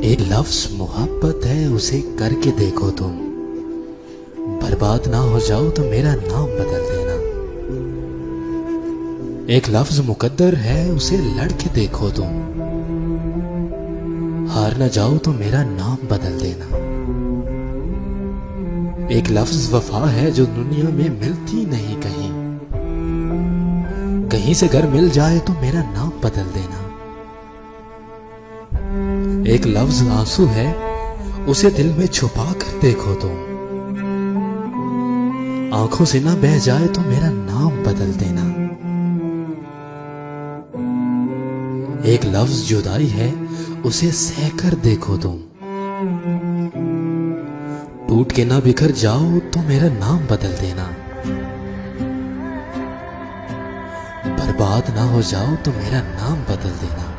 एक लफ्ज मोहब्बत है, उसे करके देखो तुम। बर्बाद ना हो जाओ तो मेरा नाम बदल देना। एक लफ्ज मुकद्दर है, उसे लड़के देखो तुम। हार ना जाओ तो मेरा नाम बदल देना। एक लफ्ज वफा है जो दुनिया में मिलती नहीं कहीं। कहीं से घर मिल जाए तो मेरा नाम बदल देना। एक लफ्ज आंसू है, उसे दिल में छुपा कर देखो तुम। आंखों से ना बह जाए तो मेरा नाम बदल देना। एक लफ्ज जुदाई है, उसे सह कर देखो तुम। टूट के ना बिखर जाओ तो मेरा नाम बदल देना। बर्बाद ना हो जाओ तो मेरा नाम बदल देना।